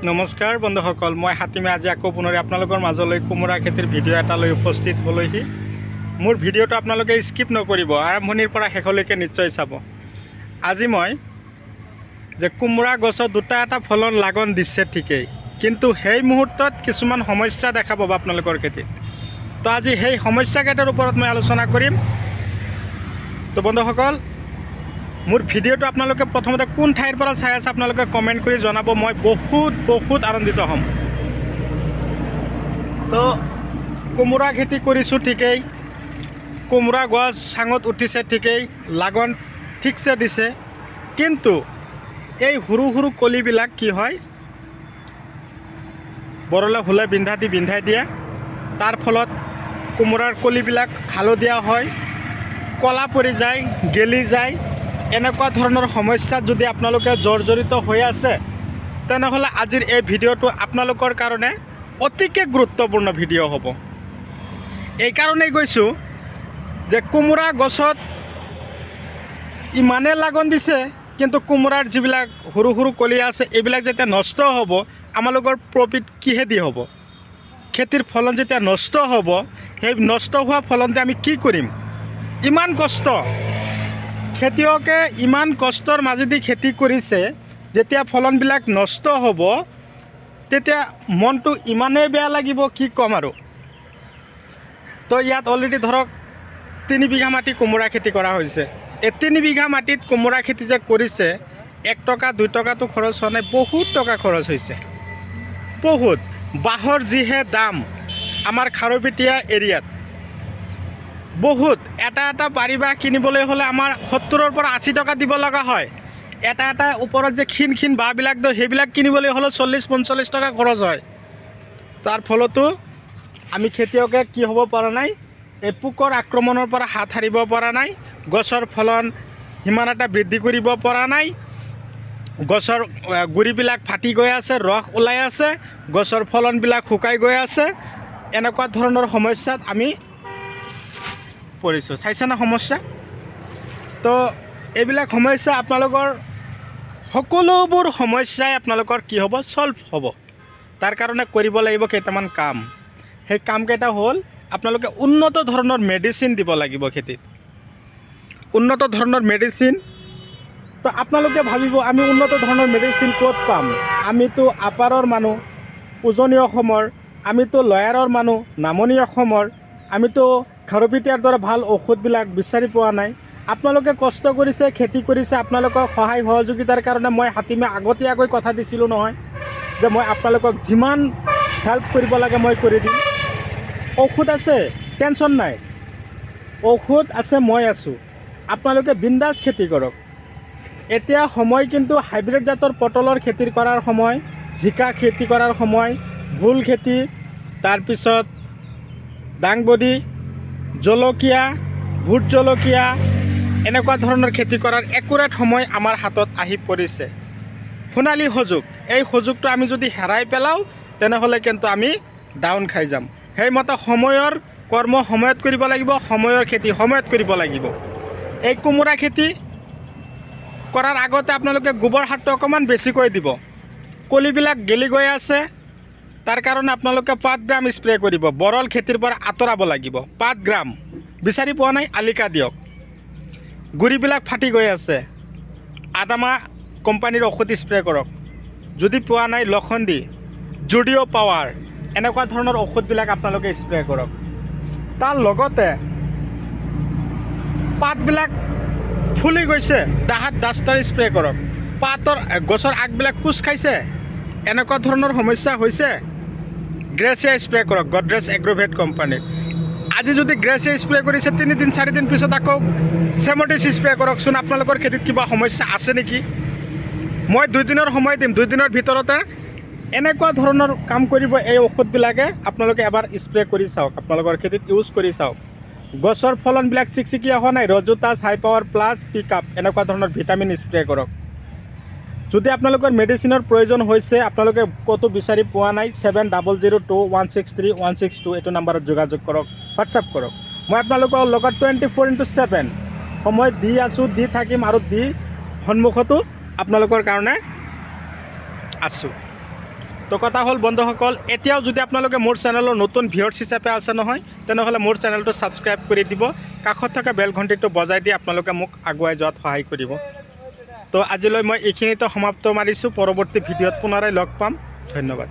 নমস্কাৰ বন্ধুসকল, মই হাতিমে আজি আকৌ পুনৰ আপোনালোকৰ মাজলৈ কোমোৰা খেতিৰ ভিডিঅ' এটা লৈ উপস্থিত হ'লোহি। মোৰ ভিডিঅ'টো আপোনালোকে স্কিপ নকৰিব, আৰম্ভণিৰ পৰা শেষলৈকে নিশ্চয় চাব। আজি মই যে কোমোৰা গছত দুটা এটা ফলন লাগন দিছে ঠিকেই, কিন্তু সেই মুহূৰ্তত কিছুমান সমস্যা দেখা পাব আপোনালোকৰ খেতিত। তো আজি সেই সমস্যাকেইটাৰ ওপৰত মই আলোচনা কৰিম। তো বন্ধুসকল, মোৰ ভিডিঅ'টো আপোনালোকে প্ৰথমতে কোন ঠাইৰ পৰা চাই আছে আপোনালোকে কমেণ্ট কৰি জনাব, মই বহুত আনন্দিত হ'ম। তো কোমোৰা খেতি কৰিছোঁ ঠিকেই, কোমোৰা গছ চাঙত উঠিছে ঠিকেই, লাগন ঠিকছে দিছে, কিন্তু এই সৰু সৰু কলিবিলাক কি হয়, বৰলে হোলে বিন্ধাই দিয়ে। তাৰ ফলত কোমোৰাৰ কলিবিলাক হালধীয়া হয়, কলা পৰি যায়, গেলি যায়। এনেকুৱা ধৰণৰ সমস্যাত যদি আপোনালোকে জৰ্জৰিত হৈ আছে, তেনেহ'লে আজিৰ এই ভিডিঅ'টো আপোনালোকৰ কাৰণে অতিকে গুৰুত্বপূৰ্ণ ভিডিঅ' হ'ব। এইকাৰণেই কৈছোঁ যে কোমোৰা গছত ইমানেই লাগন দিছে, কিন্তু কোমোৰাৰ যিবিলাক সৰু সৰু কলি আছে এইবিলাক যেতিয়া নষ্ট হ'ব, আমালোকৰ প্ৰফিট কিহেদি হ'ব? খেতিৰ ফলন যেতিয়া নষ্ট হ'ব, সেই নষ্ট হোৱা ফলনতে আমি কি কৰিম? ইমান কষ্ট, খেতিয়কে ইমান কষ্টৰ মাজেদি খেতি কৰিছে, যেতিয়া ফলনবিলাক নষ্ট হ'ব তেতিয়া মনটো ইমানেই বেয়া লাগিব, কি ক'ম আৰু। তো ইয়াত অলৰেডি ধৰক 3 বিঘা মাটি কোমোৰা খেতি কৰা হৈছে। এই 3 বিঘা মাটিত কোমোৰা খেতি যে কৰিছে, 1 টকা 2 টকাটো খৰচ হোৱা নাই, বহুত টকা খৰচ হৈছে, বহুত। বাঁহৰ যিহে দাম আমাৰ খাৰুপেটীয়া এৰিয়াত, বহুত। এটা পাৰিবা কিনিবলৈ হ'লে আমাৰ 70ৰ পৰা 80 টকা দিব লগা হয়। এটা ওপৰত যে ক্ষীণ বাঁহবিলাক দিওঁ, সেইবিলাক কিনিবলৈ হ'লে 40-45 টকা খৰচ হয়। তাৰ ফলতো আমি খেতিয়কে কি হ'ব পৰা নাই, এই পোকৰ আক্ৰমণৰ পৰা হাত সাৰিব পৰা নাই, গছৰ ফলন সিমান এটা বৃদ্ধি কৰিব পৰা নাই, গছৰ গুৰিবিলাক ফাটি গৈ আছে, ৰস ওলাই আছে, গছৰ ফলনবিলাক শুকাই গৈ আছে। এনেকুৱা ধৰণৰ সমস্যাত আমি পৰিছোঁ। চাইছে না সমস্যা? তো এইবিলাক সমস্যা আপোনালোকৰ সকলোবোৰ সমস্যাই আপোনালোকৰ কি হ'ব, সলভ হ'ব। তাৰ কাৰণে কৰিব লাগিব কেইটামান কাম। সেই কামকেইটা হ'ল, আপোনালোকে উন্নত ধৰণৰ মেডিচিন দিব লাগিব খেতিত, উন্নত ধৰণৰ মেডিচিন। তো আপোনালোকে ভাবিব আমি উন্নত ধৰণৰ মেডিচিন ক'ত পাম? আমিতো আপাৰৰ মানুহ, উজনি অসমৰ, আমিতো লয়াৰৰ মানুহ, নামনি অসমৰ, আমিতো খাৰুপেটীয়াৰ দৰে ভাল ঔষধবিলাক বিচাৰি পোৱা নাই। আপোনালোকে কষ্ট কৰিছে, খেতি কৰিছে, আপোনালোকক সহায় সহযোগিতাৰ কাৰণে মই হাতিমে আগতীয়াকৈ কথা দিছিলোঁ নহয়, যে মই আপোনালোকক যিমান হেল্প কৰিব লাগে মই কৰি দিম। ঔষধ আছে, টেনশ্যন নাই, ঔষধ আছে, মই আছোঁ। আপোনালোকে বিন্দাছ খেতি কৰক। এতিয়া সময় কিন্তু হাইব্ৰিড জাতৰ পটলৰ খেতি কৰাৰ সময়, জিকা খেতি কৰাৰ সময়, ভোল খেতি, তাৰপিছত দাংবডি, জলকীয়া, ভোট জলকীয়া, এনেকুৱা ধৰণৰ খেতি কৰাৰ একুৰেট সময় আমাৰ হাতত আহি পৰিছে। সোণালী সুযোগ, এই সুযোগটো আমি যদি হেৰাই পেলাওঁ, তেনেহ'লে কিন্তু আমি ডাউন খাই যাম। সেইমতে সময়ৰ কৰ্ম সময়ত কৰিব লাগিব, সময়ৰ খেতি সময়ত কৰিব লাগিব। এই কোমোৰা খেতি কৰাৰ আগতে আপোনালোকে গোবৰ সাৰটো অকণমান বেছিকৈ দিব। কলিবিলাক গেলি গৈ আছে, তাৰ কাৰণে আপোনালোকে 5 গ্ৰাম স্প্ৰে কৰিব। বৰল খেতিৰ পৰা আঁতৰাব লাগিব, 5 গ্ৰাম। বিচাৰি পোৱা নাই, আলিকা দিয়ক। গুৰিবিলাক ফাটি গৈ আছে, আদামা কোম্পানীৰ ঔষধ স্প্ৰে কৰক। যদি পোৱা নাই, লখণ্ডি, জুডিঅ' পাৱাৰ, এনেকুৱা ধৰণৰ ঔষধবিলাক আপোনালোকে স্প্ৰে কৰক। তাৰ লগতে পাতবিলাক ফুলি গৈছে, দাহাত ডাষ্টাৰ স্প্ৰে কৰক। পাতৰ গছৰ আগবিলাক কোচ খাইছে, এনেকুৱা ধৰণৰ সমস্যা হৈছে, গ্ৰেচিয়া স্প্ৰে কৰক, গডৰেজ এগ্ৰ'ভেট কোম্পানীৰ। আজি যদি গ্ৰেচিয়া স্প্ৰে কৰিছে, 3 দিন 4 দিন পিছত আকৌ চেমটিছ স্প্ৰে কৰকচোন। আপোনালোকৰ খেতিত কিবা সমস্যা আছে নেকি? মই 2 দিনৰ সময় দিম, 2 দিনৰ ভিতৰতে এনেকুৱা ধৰণৰ কাম কৰিব এই ঔষধবিলাকে। আপোনালোকে এবাৰ স্প্ৰে কৰি চাওক, আপোনালোকৰ খেতিত ইউজ কৰি চাওক। গছৰ ফলনবিলাক চিকচিকীয়া হোৱা নাই, ৰজোটাছ, হাই পাৱাৰ প্লাছ, পিক আপ, এনেকুৱা ধৰণৰ ভিটামিন স্প্ৰে কৰক। যদি আপোনালোকৰ মেডিচিনৰ প্ৰয়োজন হৈছে, আপোনালোকে ক'তো বিচাৰি পোৱা নাই, 7002163162 এইটো নাম্বাৰত যোগাযোগ কৰক, হোৱাটছআপ কৰক। মই আপোনালোকৰ লগত 24/7 সময় দি আছোঁ, দি থাকিম, আৰু দি সন্মুখতো আপোনালোকৰ কাৰণে আছোঁ। তো কথা হ'ল বন্ধুসকল, এতিয়াও যদি আপোনালোকে মোৰ চেনেলৰ নতুন ভিউৱাৰ্ছ হিচাপে আছে নহয়, তেনেহ'লে মোৰ চেনেলটো ছাবস্ক্ৰাইব কৰি দিব, কাষত থকা বেল ঘণ্টিটো বজাই দি আপোনালোকে মোক আগুৱাই যোৱাত সহায় কৰিব। তো আজিলৈ মই এইখিনিতে সমাপ্ত মাৰিছোঁ। পৰৱৰ্তী ভিডিঅ'ত পুনৰাই লগ পাম। ধন্যবাদ।